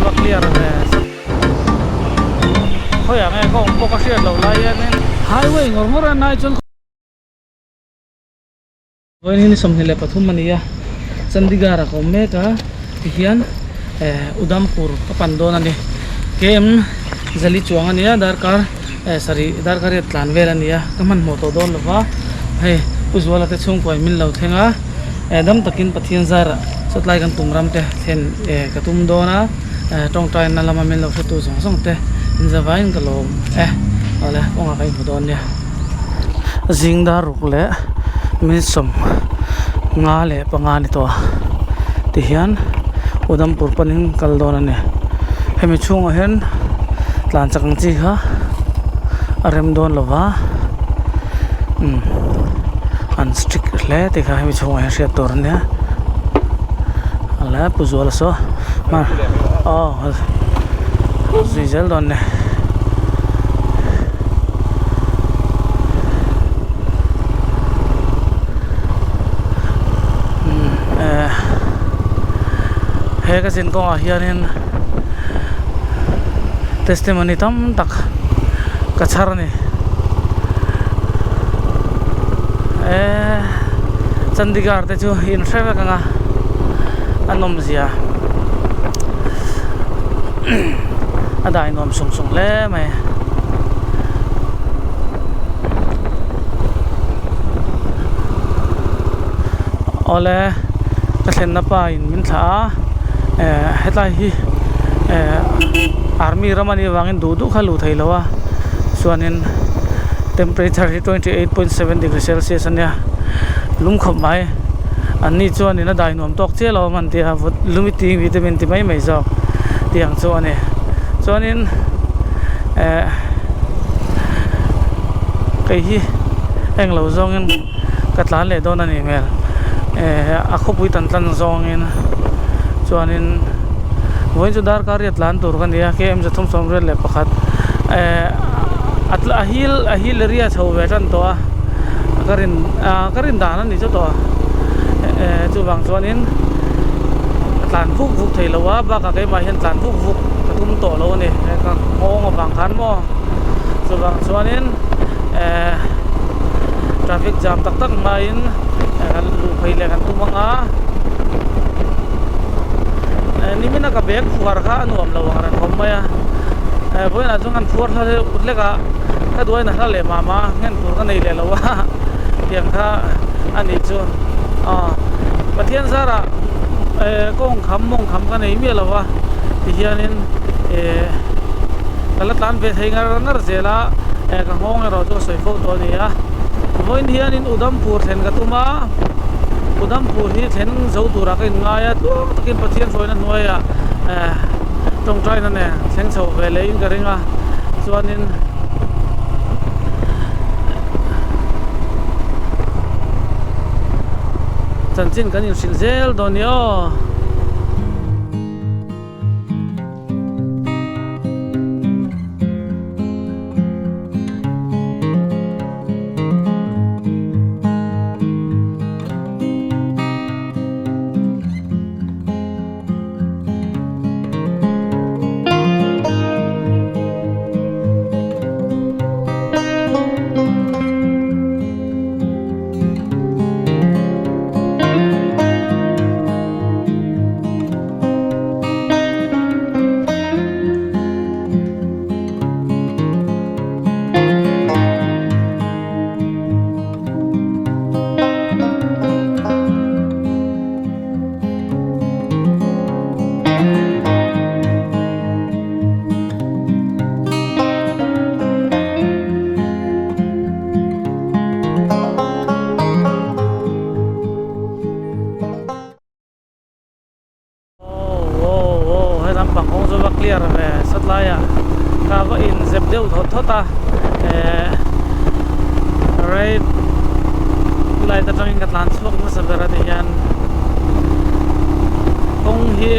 va clear ve khoi ang e ko ko ka share lo lai an highway ngor nai chon voi ni som hele pathum mania chandigarh ko me ka hian Udhampur ka pandon ani kem zali chuang ania darkar sari darkar tlan vel ania kaman moto don lova he uzwala te chung koi min lo thenga dam takin pathian zara sotlai kan tumram te then katum dona tong trai na lama min lo tu song song te inzawain kalom ala onga kai bodon nia zingda rukle min som nga le panga ni to ti hian Udhampur panin kaldon ane hemi chung hen tlan chakang chi ha arem don lova an strict le te kha hemi chung hen ria tor ne ala puzol so ma diesel don ne he ka sin ko hianin testimony tam tak ka charni Chandigarh te chu in treva ka nga anom zia adai nom sung sung le mai ole ka thlen na pa in min tha hetlai hi army ramani wangin du khalu thailawa chuanin temperature 28.7 degrees Celsius ania lungkhop mai anni chuanin a dai nom tok chelo man tia lumiti vitamin ti mai zo tiang chuani chuanin kai hi englo zongin katlan le don ani mel a khopui tan zongin chuanin voin chu dar kar yatlan tur kan ya ke em jathum somre le pakhat atla ahil ria chho ve tan to karin dan ani chu to chu wang chuanin tlan phuk theilowa ba ka kai mai hen tlan phuk tum to lo ni ka ong wang khan mo chu wang chuanin traffic jam tak main lu phaile kan tumanga nimina ka bek fuar kha anuam lo waran khomaya boina jungan fuar tha utleka ka duai na le mama ngen tur ka nei le lo wa tiang kha ani chu pathian zara kong kham ka nei me lo wa ti hianin kala tlan ve thei ngar zela ka hong ro chu soi fo to ni a voin hianin Udhampur then ka tuma Udhampur hi thlen zo tura kai ngaya tu takin pathian soina noya tong trai na ne thleng chho ve le in ka ringa chuanin chanchin kan in silzel donio clear ve satlaya ka va in zebdeu thota right lai ta tang katlan chok na sabara de yan kong hi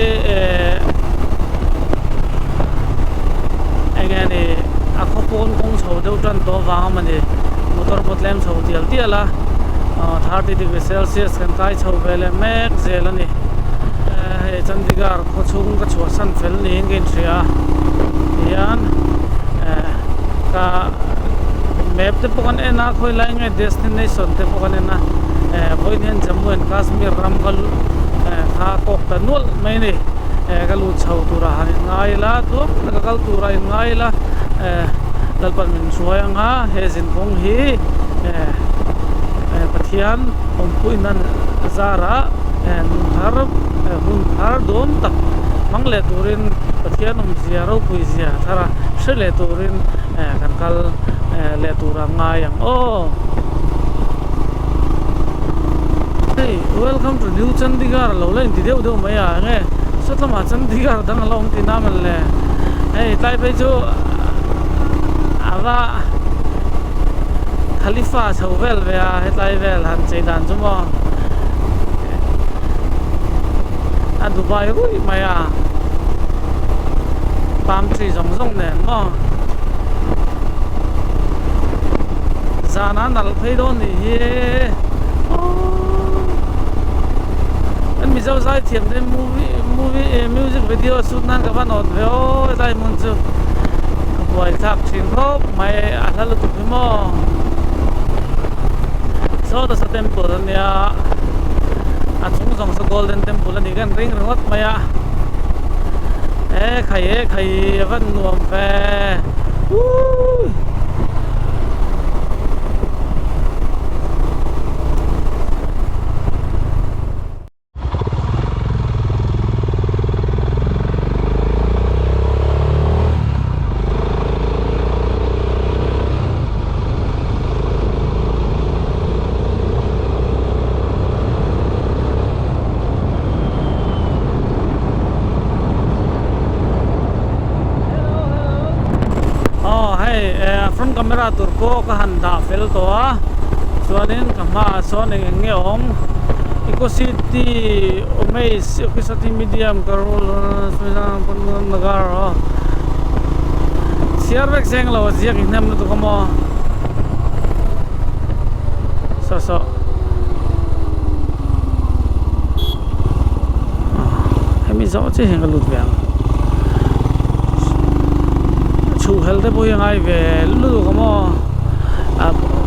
again a khopon kong chho deu tan to wa mane motor botlem chho tiala 30 degrees Celsius kan kai chho vele mek zelani Chandigarh ko chung ka chua san fel ni ngin ria yan ka map te pokan ena khoi lai nge destination te pokan ena boinian Jammu and Kashmir ramgal kha kok ta nul mai ni galu chau tura han ngai la tu nakal tura ngai la dalpan min suayanga hezin kong hi pathian ompuinan zara hun har dom tak mangle turin pathian ziaro pui zia thara shele turin kankal le tura ngayang hey welcome to New Chandigarh lo len ti deu maya nge sotlama Chandigarh dang long ti namal le hey tai pe chu ava Khalifa chauvel ve a hetlai vel han cheidan chumo a Dubai ui maya palm tree zong nen mo zana nal phei don ni he an mi zau zai thiam de movie music video shoot nan ka banot ve o zai mun chu boy thap thin khop mai a hal tu mo so the temple nia a chung jong sa golden temple ni gan ring ringot maya khai van nuam ve front camera turko ka handa fel to a chuanin kama son nge om Eco City Omaze Eco City Medium Karol Nagar Siarvek senglo ziak inam to kamo so hemi zo che hengalut bang chu helte bo yang ai ve lu kamo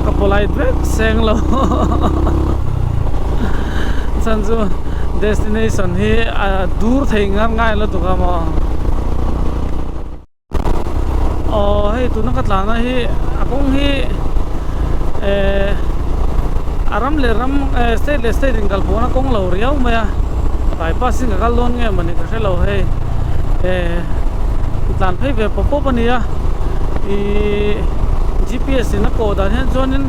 ka polite vek senglo sanju destination hi dur thei ngai la to kamo hey tu na katla na hi akong hi aram le ram state ringal pona kong lo riau maya bypassing ka lon nge mani ka se lo he plan phei ve popo pania I GPS na ko da hen zonin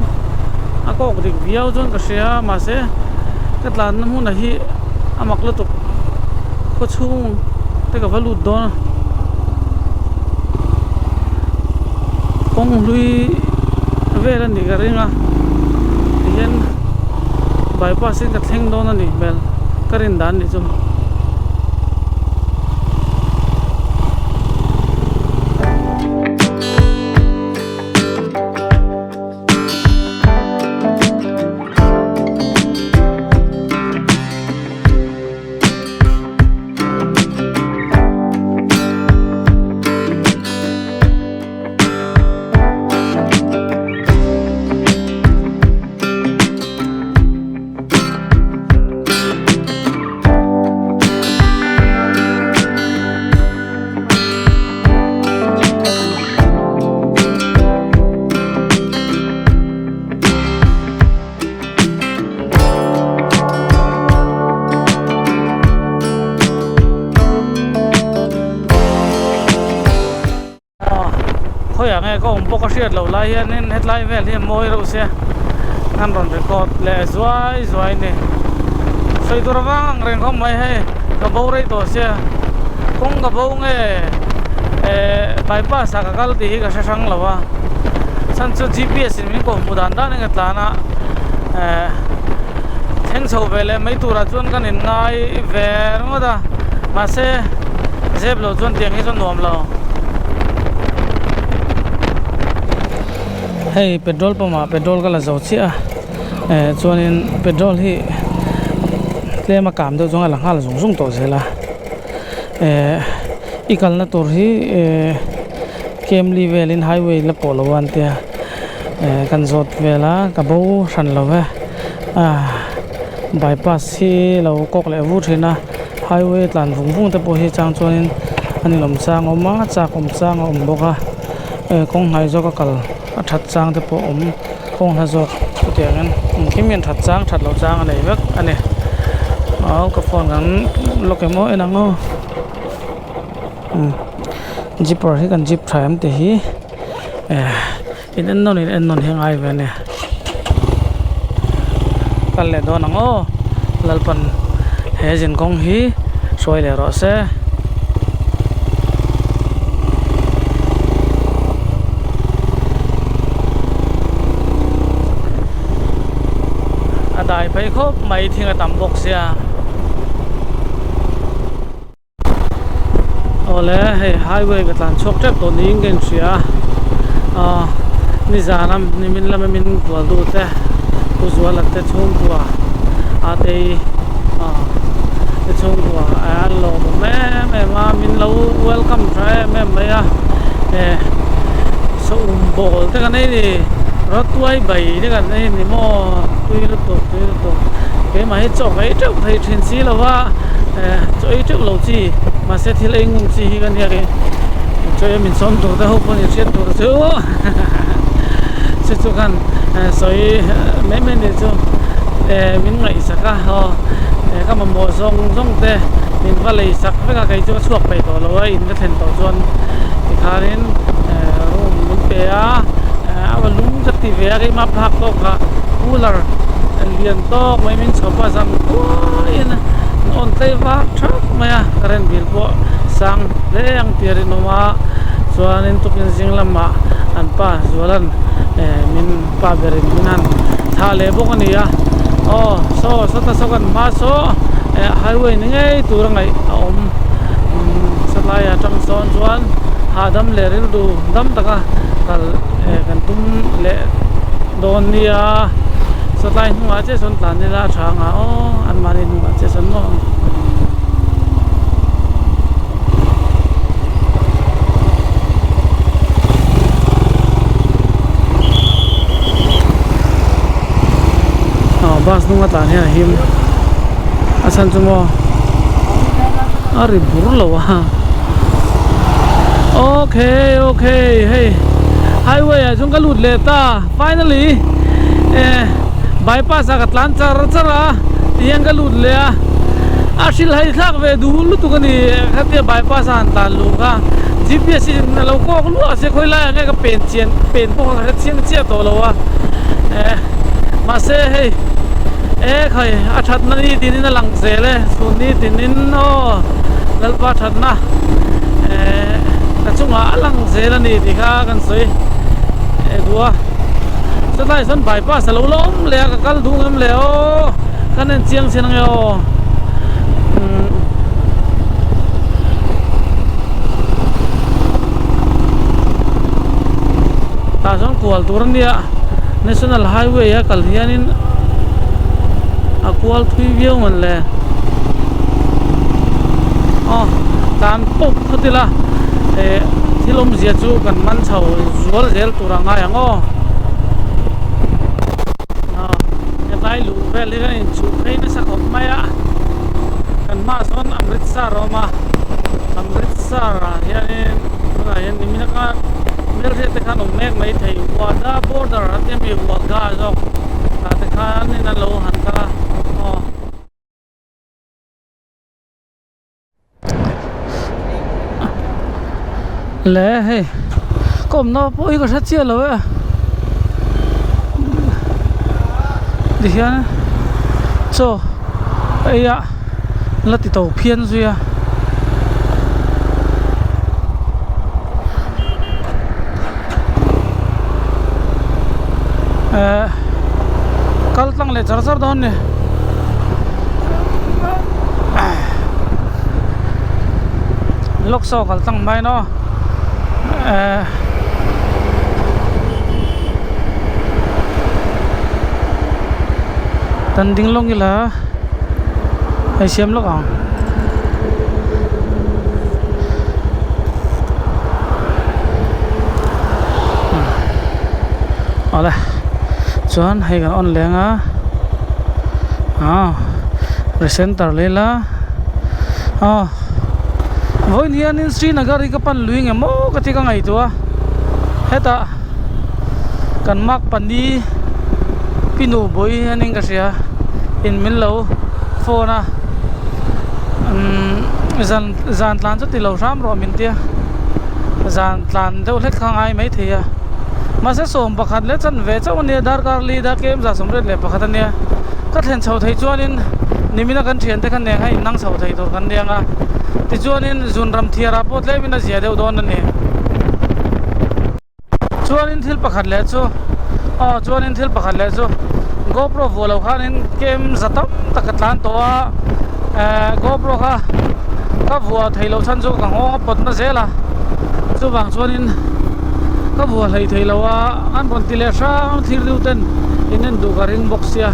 ako rik viau zon ka sia ma se katla na mu na hi amaklo to ko chung te ka valu don kong lui velan ni garinga yen bypassing ka theng don ani bel karin dan ni chum nghe có ông bốc xiết lâu lai hiện nên hết lai về liền môi đâu xe ngăn đòn record lệ doai nè xây tôi vang rèn không mấy hay cái bầu đấy tổ xe cũng cái bầu nghe bypass cả cái thì cái sang là wa san cho GPS mình có một đàn đàn cái là na theng sâu về lên mấy tu ra chuan cái nên ngay về đúng không ta mà xe dẹp lâu chuan tiền hay chuan nuông lâu hey petrol pump petrol kala zo chia chuanin petrol hi le ma kam do zonga lang hal zung zung to zela ikal na tur hi Kemli velin highway la polo wan tia kan zot vela ka bo ran lo ve bypass hi lo kok le vu thina highway tlan vung vung te po hi chang chuanin ani lom chang oma chakom chang om boka kong hai zo ka kal a that chang te po om kong ha zo tiangan kimen that chang lo chang nei vek ani ka phone kan lokemo enango Jeeper hi kan jeep thaim te hi in ennon hengai ve ne kal le don ango lalpan hejin kong hi soi le ro se adai phai khop mai thinga tam bok sia ole hey highway ka tlan chok trap to ning gen sia ni zanam ni min lam min kwal du te uzwala te chum tua ate te chum tua allo me ma min lo welcome try me ya so bol te kan nei ni rotwai bai ni kan nei ni mo tuir to ke ma hi chok ai chok thai thin si lawa choi chok lo chi mà sẽ thi lên ngùng gì cái này cho em mình sống tuổi ta hộp con nhiều chuyện tuổi chứ chứ cho căn soi mấy mấy này cho mình ngày sắc à ho các mà mùa sông sông te mình phải lấy sắc với cả cái chỗ suộc bể tổ lối in cái thành tổ chuan thì khá đến mình bé và lúng rất thì bé cái map hạc to cả cooler liền to mấy mình sống qua rằng on tay va truck maya karen bil po sang leng tirin noma chuanin tukin jinglama an pa zualan min pa berin minan thale bok ania so ta so kan ma so highway ni ngai turangai om salaya tang son chuan hadam leril du dam taka kal kan tum le don nia so lai hunga che son tan ni la thanga an mari hunga che son no bas nunga tan he him asan chumo ari burlo wa okay hey highway ajung ka lut le ta finally bypass ka tlan chara tiang ka lut le ashil hai thak ve du lu tu kani khatia bypass an tan lu ka gps na lo ko lu ase khoi la nga ka pen po ka chiang chia to lo wa ma se hey khai a that na ni tin na lang zele suni tinin no lalpa that na ka chunga lang zela ni ti kha kan soi dua so lai son bypass lo lom le ka kal du ngam le o kan en chiang chen yo ta son kual turan dia national highway ya kal hianin aqual thui view man le tan pop khotila thilom zia chu kan man chho zual zel turanga yango lai lu vel le in chu khain sa khop maya kan ma son amritsar roma amritsar hianin yan nimina ka mer se te khan mek mai thei wa da border atem bi wa ga zo ta te khan ni na lo han ka le he kom no poi ko sa chia lo đi hiền so ấy ạ là tí tàu phiên rồi à kal tlang le char char don ne lok so kal tlang mai no tan ding long ila hay xem lúc nào ở đây chuan hay kan on leng presenter lela voi lian in Srinagar ka pan luing emo ka ti ka ngai tua heta kan mak pani pinu boi aning ka sia in min lo phone zan tlan chu ti lo ram ro min tia zan tlan deuh let khang ai mai thia ma se som pakhat le chan ve chaw ne dar kar li da kem za somret le pakhat ania ka thlen chho thei chuanin nimina kan thian te kan ne hai nang chho thei dor kan nianga ti chuanin zun ram thiara pot le mina zia deuh don ani chuanin thil pakhat le chu chuanin thil pakhat le chu GoPro volo khanin kem zatam takatlan to GoPro ka vua theilo chan chu ka ngo pot na zela chu bang chuanin ka vua lei theilowa an bon tile sang thir du ten inen du garing box ya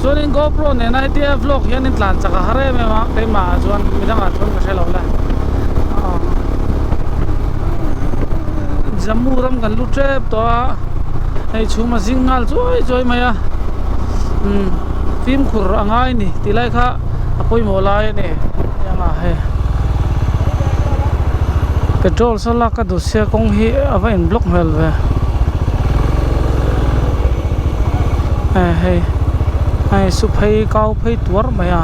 chuanin GoPro ne na tia vlog hianin tlan chaka hare me ma te ma chuan midanga thon ka selo la jammu ram kan lu trep to ei chuma zingal choi maya phim khur angai ni tilai kha apoi molai ni yanga he petrol sala ka dusya kong hi ava in block mel ve hey ai su phei kau phei tuar maya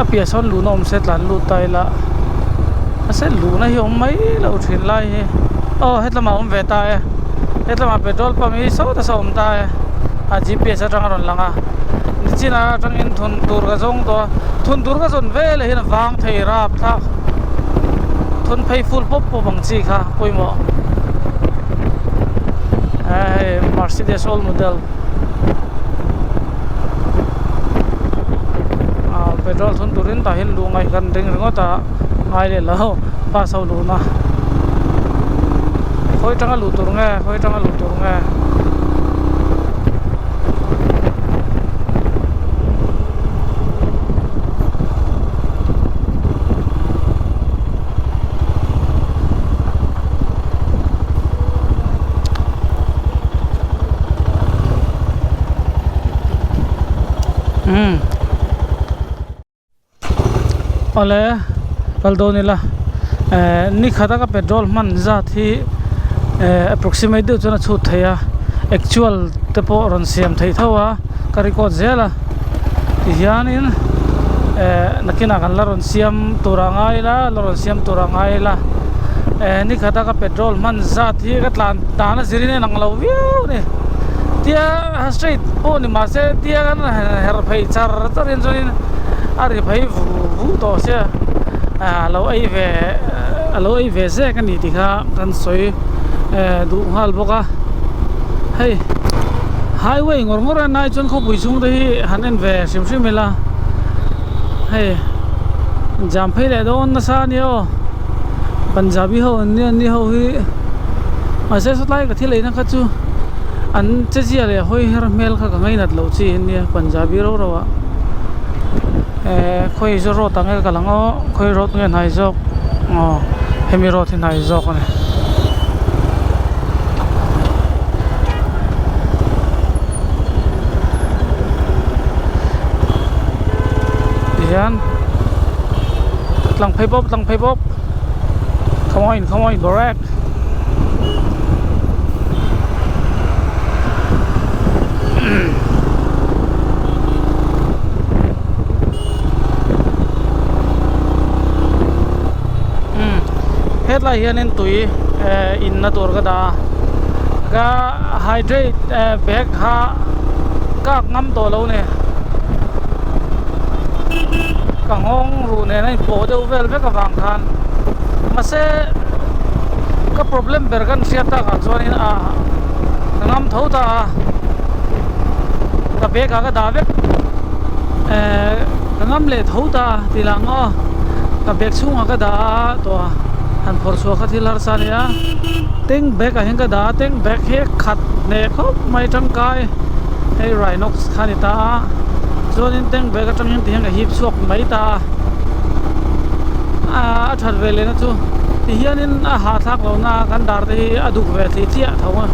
apia son lu nom set lan lu tai la ase lu na hi om mai lo thin lai he hetlama om ve ta hetlama petrol pump hi so ta som ta a GPS atang ron langa china tang in thun tur ga jong to thun tur ga zon ve le hin wang thei rap tha thun phei full pop po bang chi kha poimo Mercedes all model petrol thun turin ta hin lu ngai kan ding ngota ngai le lo pa sau lu na khoi tanga lu tur nge ole kaldo nila ni khata ka petrol man za thi approximate de chona chu theya actual te po ron siam thei thawa ka record zela hianin nakina kan la ron siam turangai la ni khata ka petrol man za thi ka tlan ta na zirine nang lo viu ni tia straight po ni ma se tia kan her phei char tarin zonin ari phei vu to se alo ai ve ze kan ni ti kha kan soi du hal boka hey highway ngor nai chon kho bui chung dei hanen ve sim mela hey jam phei le don na sa ni o punjabi ho ni ho hi ma se sotlai ka thilei na kha chu an che ji le hoi her mel kha ka ngai nat lo chi ni punjabi ro wa khoi zo ro tang ka lango khoi ro nge nai jok hemi ro thi nai jok ne yan tlang phei bop come on barak hết là hiện nên tụi in na tur ga hydrate bag ha các ngắm tổ lâu nè cả ngong ru nè này bộ đều về với cả vàng than mà sẽ các problem bergan siapa cả cho nên ngắm thấu ta cái bag cái đá ngắm lệ thấu ta thì là ngó cái bag xuống cái đá to han for so khathil har sania teng back a henga da teng back he khat ne khop mai tang kai hey rhinox khanita chuan in teng be ka tangin tiang ka hip suak mai ta a that ve le na chu ti hian in a ha thak lo na kan dar te a duk ve thi chia thawa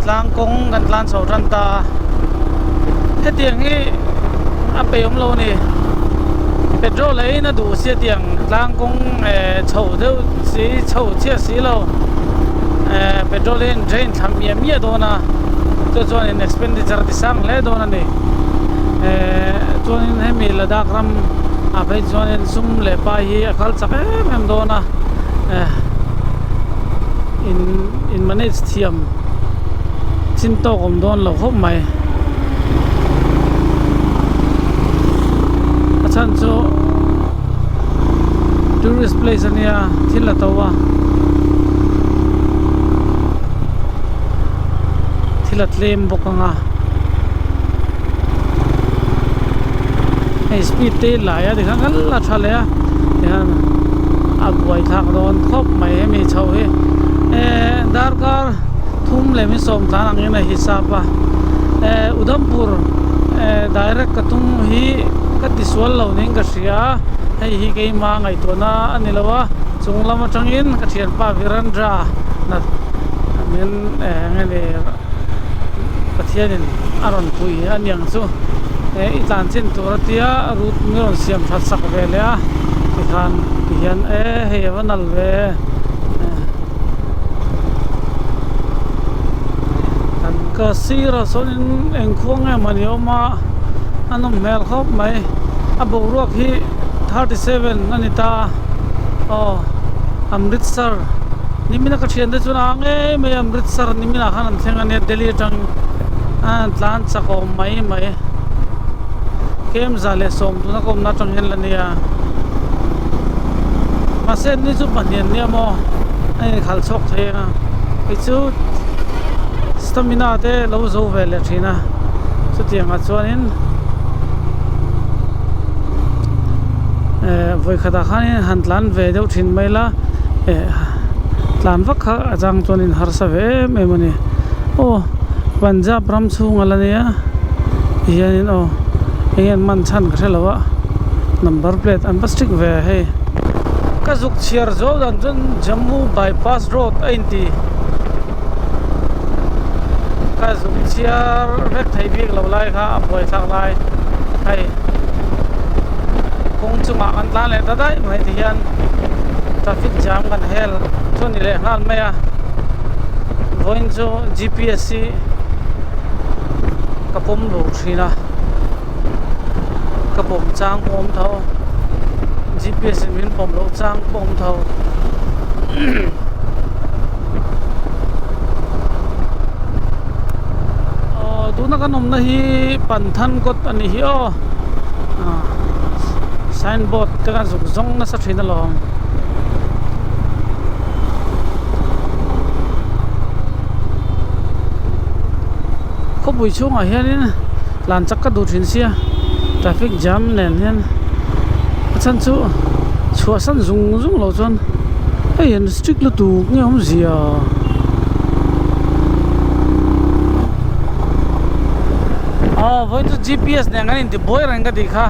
tlang kong kan tlan so ran ta he tiang hi a pe om lo ni petrol lấy nó đủ xe tiền tlang kong chầu đâu xí chầu chia xí lo petrol lên train tham mía đó na cho nên expenditure đi sang lấy đó nè cho nên hem mi Ladakh ram à phải cho nên sum le pa hi khal chak em đó na in manage thiam chin to kom don lo khop mai achan cho tourist place ania thila tawa thila tlem bokanga ei speed te la ya dekha gal la thale ya ya agwai thak don khop mai mi chho he darkar thum le mi som ta ang na hisaba Udhampur direct katung hi katiswal lo ning ka sia hei hi ke ma ngai to na anilawa chunglama tangin ka thian pa virandra na men ngene pathianin aron pui aniang chu itlan chin turatia rut miron siam that sak vele a tikhan hian he vanal ve ka sira sonin engkhong manioma anom mel khop mai aborok hi 37 anita Amritsar nimina ka thian de chuna nge me Amritsar nimina khan thlenga ne Delhi tang tlan chako mai kem zale som tuna kom na tang hen lania masen ni chu panian ne mo ai khal chok thena ichu stamina te lo zo vele thina chu tianga chuanin voi khata khanin hantlan ve deuh thin mai la tlan vak kha ajang chuanin harsa ve me mani Punjab ram chhung alania hianin hian man chan ka thelawa number plate an plastic ve he ka zuk chiar zo dan chun Jammu bypass road ainti ka zuk chiar vek thai bik lo lai kha apoi thak lai hai kong chunga an tlan le tadai mai hian traffic jam kan hel chuni le han maya voin chu GPSC kapom lo thina kapom chang pom tho GPS min pom lo chang pom tho tuna kanom na hi panthan kot ani hi signboard te kan zuk zong na sa thina lom ko bui chunga hianin lan chak ka du thin sia traffic jam nen hian san chu chua san zung lo chuan ei an strict lu tu nge om zia voi chu GPS ne ngani ti boy rang ka dikha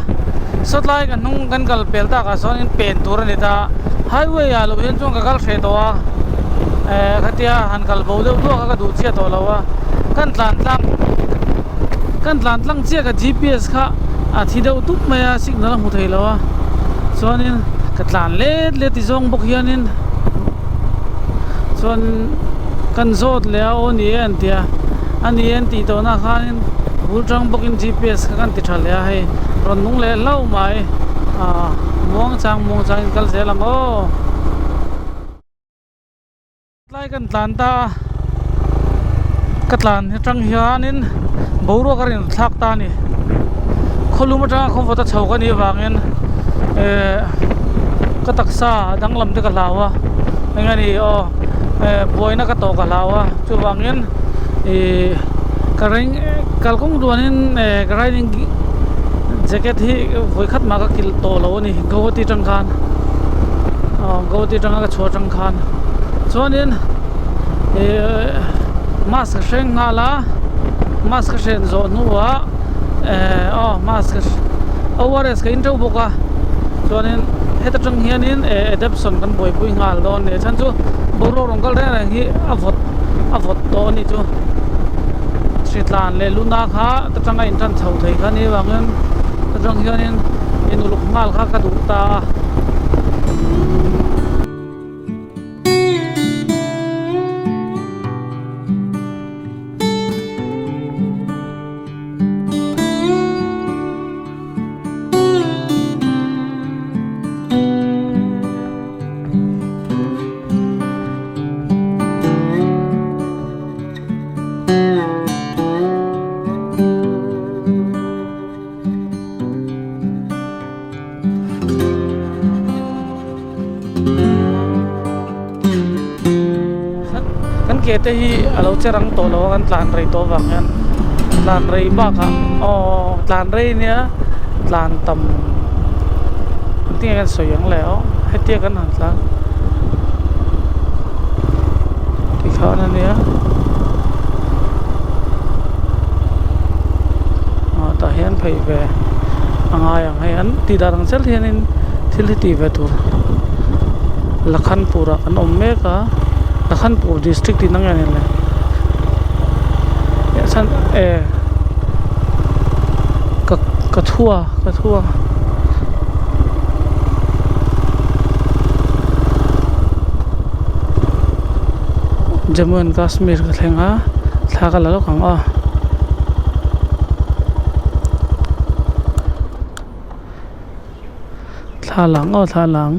sotlai kan nung kan kal pelta ka son in pen tur ni ta highway ya lo hen chung ka kal the to wa khatia han kal bo de du ka du chia to lo wa kan tlan tlang chia ka GPS kha a thi deuh tup maya signal mu thei lo wa chuanin ka tlan le ti zong bok hianin chuan kan zot le a on yen tia ani en ti to na khanin bultang bokin GPS ka kan ti thale a hei ron nung le lau mai muang chang kal zelang o lai kan tlan ta katlan tang hianin boro karin thak ta ni kholuma ta khom vota chhauka ni wangin ka taksa danglam te ka lawa ngani o boina ka to ka lawa chu wangin karing kalkong duanin riding jacket hi voi khat ma ka kil to lo ni gawati tang khan ka chho tang khan chuanin mask seng ngala mask sen zo nuwa mask ORS ka intro boka chuanin heta tang hianin adaptation kan boi pui ngal don ne chan chu boro rongkal re hi avot to ni chu tlan le luna kha ta tanga in tan chho thei kha ni wangen ta tang hianin inuluk ngal kha ka du ta kete hi alo cherang to lo kan tlan rei to wangan tlan rei ba ka tlan rei nia tlan tam ti kan soyang leo hetia kan han tlan ti kha na nia ta hian phei ve anga yang hian ti darang chel hianin thil ti ve tur lakhanpura kan om me ka Lakhanpur district in nangyari le san kathua Jammu and Kashmir ka thenga thaka lalo kang thalang